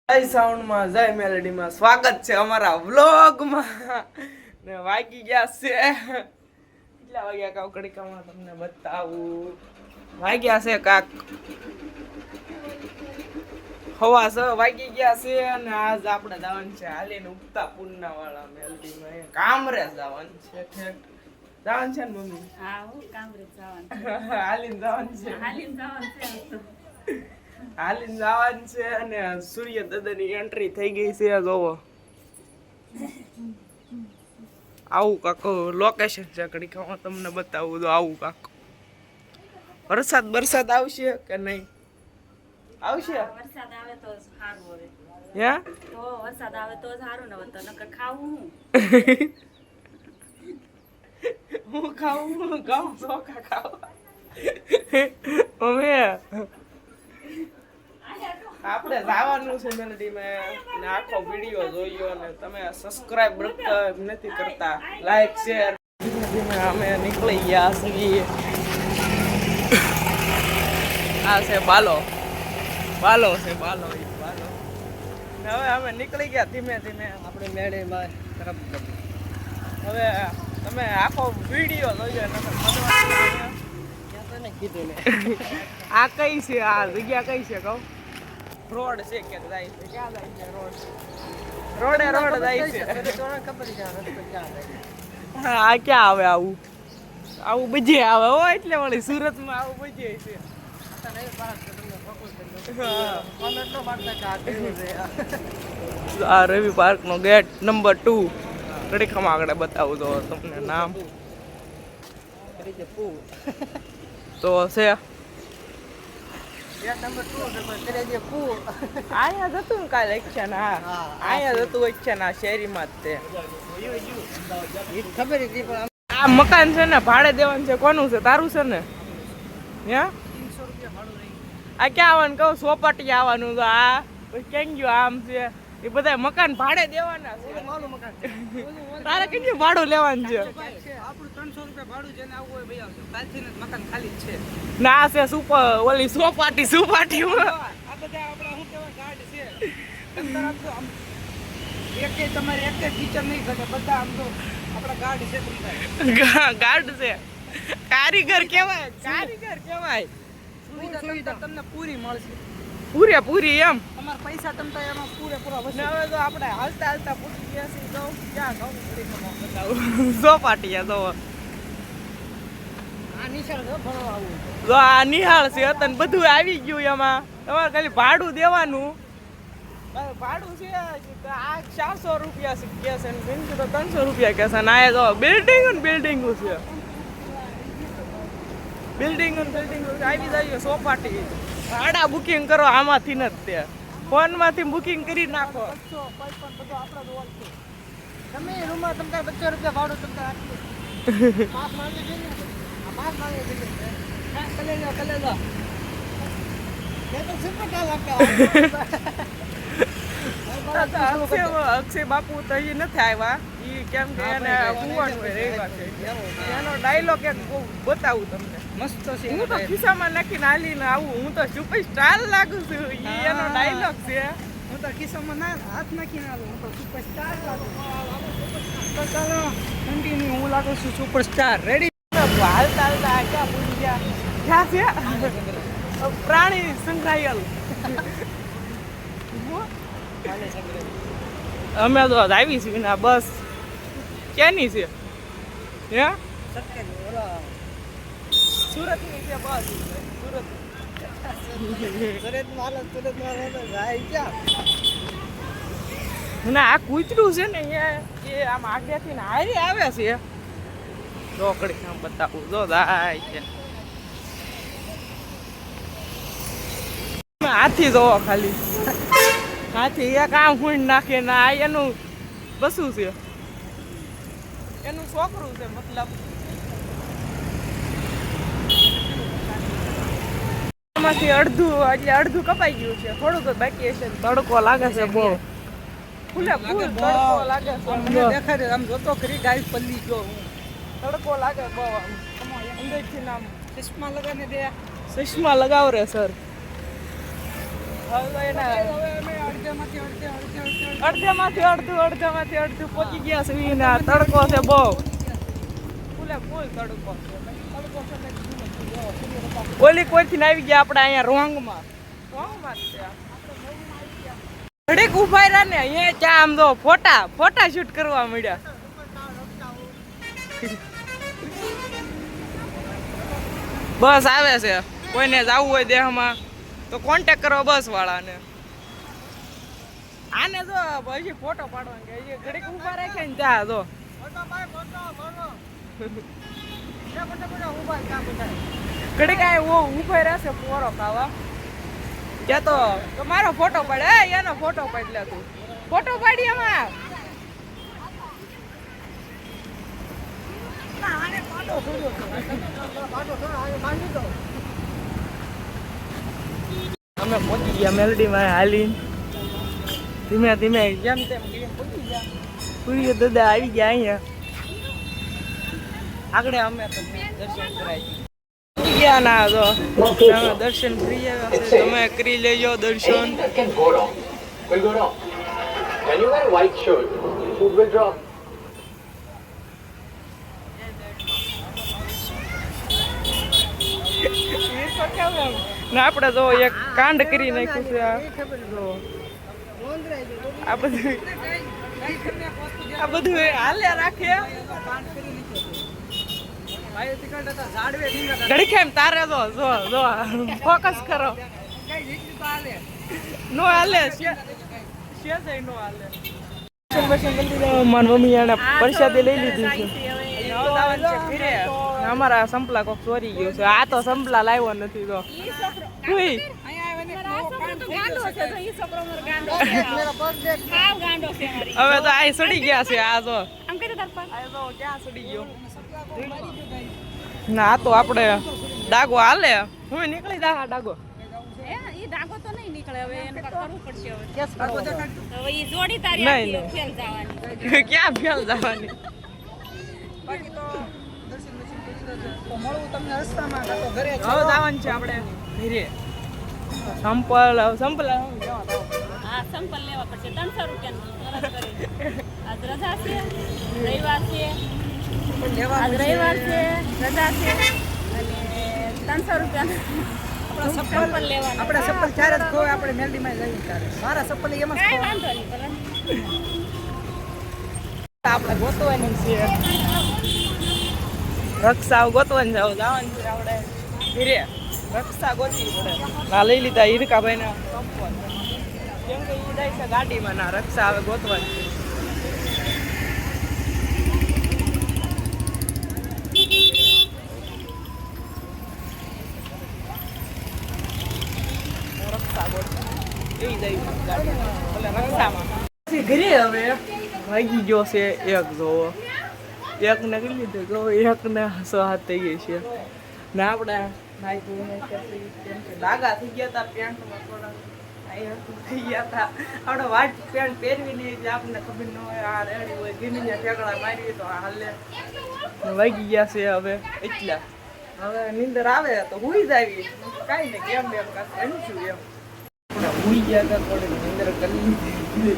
જય સાઉન્ડમાં જય મેલેડીમાં સ્વાગત છે અમારા વ્લોગમાં ને વાગી ગયા છે કેટલા વાગ્યા કાવ કડીકામાં તમને બતાવું વાગ્યા છે કાક હવા 6 વાગી ગયા છે અને આજ આપણે જવાનું છે હાલીને ઉગતા પૂર્ણા વાળા મેલેડીમાં કામરે જવાનું છે ઠેઠ જવાનું છે ને મમ્મી હા હું કામરે જવાનું હાલીને જવાનું છે હાલીને જવાનું છે અને સૂર્ય દાદાની એન્ટ્રી થઈ ગઈ છે જોવો આવું કાક લોકેશન છે કડીકામાં તમને બતાવું તો આવું કાક વરસાદ આવશે કે નહીં આવશે વરસાદ આવે તો સારું હવે હે તો વરસાદ આવે તો સારું ને તો નકર ખાવું હું ખાવું ગાઉં ચોખા ખાવા મમ્મી આપણે જવાનું છે મેલેડીમાં ને આખો વિડીયો જોયો અને તમે સબસ્ક્રાઇબ નથી કરતા લાઈક શેર ધીમે અમે નીકળી ગયા છીએ આ છે બાલો છે બાલો હવે અમે નીકળી ગયા ધીમે ધીમે આપણે મેળીમાં તરફ હવે તમે આખો વિડીયો જોજો ને કીધું ને આ કઈ છે આ જગ્યા કઈ છે કહું રોડ છે કે જાય છે ક્યાં જાય છે રોડ જાય છે ખબર છે હા આ ક્યાં આવે આવું બજે આવે હો એટલે વળી સુરતમાં આવું બજે છે આ રવિ પાર્ક નો ગેટ નંબર 2 કડીકામાં આગળ બતાવું તો તમને નામ તો છે અહીંયા જતું ને કાલે એક્શન અહીંયા જતું એક્શન શેરીમાં જ તે ખબર આ મકાન છે ને ભાડે દેવાનું છે કોનું છે તારું છે ને આ ક્યાં આવવાનું કહું સોપાટી આવવાનું તો આ ક્યાં ગયું આમ છે એ બધા મકાન ભાડે દેવાના છે તારે કેટલું ભાડું લેવાનું છે ના છે સુપર ઓલી સોપાટી ગાર્ડ છે કારીગર કેવાય તમને પૂરી મળશે પૂરી એમ તમારા પૈસા તમતા એમાં પૂરેપૂરા હવે તો આપણે હાલતા પૂછી ગયા છીએ તો ક્યાં ઘઉં સોપાટીયા તો આ નિહાળ છે તને બધું આવી ગયું એમાં તમારે ખાલી ભાડું દેવાનું ભાડું છે આ 400 રૂપિયા કે છે ને 300 રૂપિયા કે છે ને આ તો બિલ્ડિંગ છે બિલ્ડિંગ આવી જાય સોપાટી ભાડા બુકિંગ કરો આમાંથી ન તે ફોનમાંથી બુકિંગ કરી નાખો તમે રૂમમાં તમને 25 રૂપિયા ભાડું તમને અક્ષય બાપુ તો એ નથી આવ્યા એ કેમ કે એને કુવાનું રહેવા છે એનો ડાયલોગ એક બતાવું તમને મસ્ત છે હું તો ખિસ્સામાં નાખીને હાલીને આવું હું તો સુપરસ્ટાર લાગુ છું એનો ડાયલોગ છે હું તો ખિસ્સામાં હાથ નાખીને આવું હું તો સુપરસ્ટાર લાગુ તો ચાલો કન્ટિન્યુ હું લાગુ છું સુપરસ્ટાર રેડી હાલતા ક્યાં પૂરી ગયા ક્યાં છે પ્રાણી સંગ્રહાલય અમે તો આવી છીએ ને બસ ક્યાંની છે હે સુરતની છે બસ ના આ કૂતરું છે ને એ આમ આગળથી ને હારી આવે છે ચોકડી આમ બતાવું જો જાય છે હાથી જોવો ખાલી હાથી એક આમ હુંડ નાખે ને આ એનું બસું છે એનું છોકરું છે મતલબ એમાંથી અડધું કપાઈ ગયું છે થોડુંક બાકી હશે તડકો લાગે છે બહુ ફૂલ તડકો લાગે છે દેખાય આમ જોતો ખરી ગાય પલ્લી ગયો તડકો લાગે બહુ અંદરથી નામ ચશ્મા લગાને દે ચશ્મા લગાવ રે સર હવે અમે અડધેમાંથી અડધું પહોંચી ગયા છે ને આ તડકો છે બહુ ફૂલ તડકો ઓલી કોઈથી આવી ગયા આપણે અહીંયા રોંગમાં જ છે ઘડીક ઉભા રહ્યા ને અહીંયા ચા આમ તો ફોટા શૂટ કરવા મળ્યા બસ આવે છે કોઈને જવું હોય દેહમાં તો કોન્ટેક્ટ કરો બસ વાળાને આને જો પછી ફોટો પાડવાનો કે ઘડીક ઉભા રાખે ને ત્યાં જો ઘડીક ઉભા રહેશે પોરો ખાવા ત્યાં તો મારો ફોટો પાડે એનો ફોટો પાડી લે તું ફોટો પાડી એમાં અમે પહોંચી ગયા મેલડીમાં હાલીને ધીમે ધીમે જેમ તેમ પહોંચી ગયા પૂરી દાદા આવી ગયા અહીંયા આગળ અમે તો દર્શન કરાવી ગયા ના તો દર્શન કરી આવ્યા તમે કરી લેજો દર્શન ના આપણે તો એક કાંડ કરી નાખ્યું છે આ બધું હાલે રાખે ઘડી કેમ તારે જો ફોકસ કરો નો હાલે નો હાલે મારી મમ્મી એને પરસાદી લઈ લીધી છે અમારા સંપલા કોક ચોરી ગયું છે આ તો સંપલા લાવ્યો નથી તો હવે તો આ સડી ગયા છે આ તો ક્યાં સડી ગયો ના તો આપણે ડાગો હાલે હું નીકળી જા ડાગો તો નહીં નીકળે હવે એને કરવું પડશે હવે ઈ જોડી તારી ફેલ જવાની ક્યાં ફેલ જવાની જવાનું છે આપણે ઘરે સંપલ હા સંપલ લેવા પડશે 300 રૂપિયાની આજ રજા છે રવિવાર છે આજ રવિવાર છે રજા છે અને 300 રૂપિયા સંપલ લેવા આપણે સંપલ ચાર જ ખોય આપણે મેલડીમાં જઈએ ત્યારે મારા સંપલ એમાં કાંઈ વાંધો નહીં ભલે આપણે ગોતવાની છે રક્ષા ગોતવાની જવાનું છે આપણે ઘરે રક્ષા ગોતવી પડે ના લઈ લીધા હીરકાભાઈ ને કેમ કે ઈ જાય છે ગાડીમાં ના રક્ષા આવે ગોતવાની રક્ષા ગોતવી એ જાય ગાડી રક્ષામાં ઘરે હવે વાગી ગયો છે એક જોવો એક ને કરી લીધું જો એક ને 7 થઈ ગઈ છે ને આપણે ડાગા થઈ ગયા હતા પેન્ટમાં થોડા થઈ ગયા હતા આપણે વાટ પેન્ટ પહેરવી નહીં એટલે આપણને ખબર ન હોય આ રેડી હોય ગીમીને ઠેકડા મારી તો હાલે વાગી ગયા છે હવે એટલા હવે નીંદર આવે તો હુઈ જાવી કાંઈ નહીં કેમ એમ કાંઈ રહીશું એમ આપણે હુઈ ગયા હતા થોડી નીંદર કરી લીધી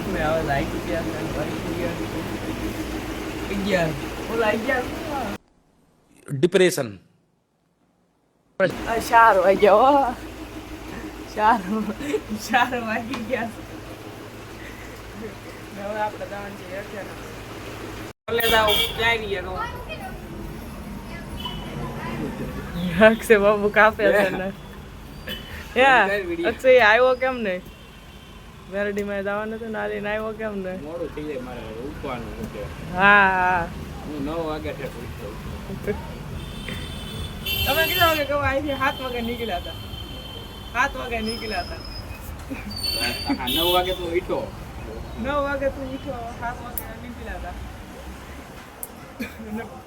મેં હવે લાગી ગયા डिप्रेशन 4 વાગ્યા 4 વાગી ગયા હવે આપણે જવાનું છે કોલેજ આવું ક્યાં ગયા અક્ષય બાબુ કાપે છે ને અક્ષય આવ્યો કેમ નહીં મેરડીમાં જવાનું હતું નાલીને આવ્યો કેમ નહીં મોડું થઈ જાય મારે ઉઠવાનું છે હા હું 9 વાગ્યા તમે કેટલા વાગે કહો અહીંથી 7 વાગે નીકળ્યા હતા 7 વાગે નીકળ્યા હતા 9 વાગે તો ઉઠો 9 વાગે તું ઉઠો 7 વાગે નીકળ્યા હતા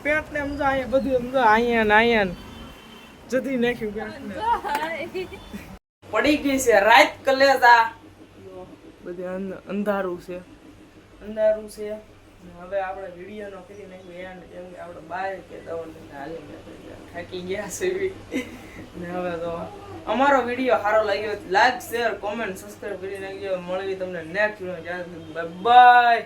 પેટ ને સમજો અહીંયા બધું સમજો અહીંયા જતી નાખ્યું પેટ ને પડી ગઈ છે રાત કલેજા બધું અંધારું છે હવે આપણે વિડીયો નો કરી નાખ્યું એન્ડ કેમ કે આપણે બહાર કે દવાનું હાલી થાકી ગયા છે ને હવે તો અમારો વિડીયો સારો લાગ્યો લાઈક શેર કોમેન્ટ સબસ્ક્રાઇબ કરી નાખજો. મળવી તમને નેક્સ્ટ વિડીયો. Bye bye.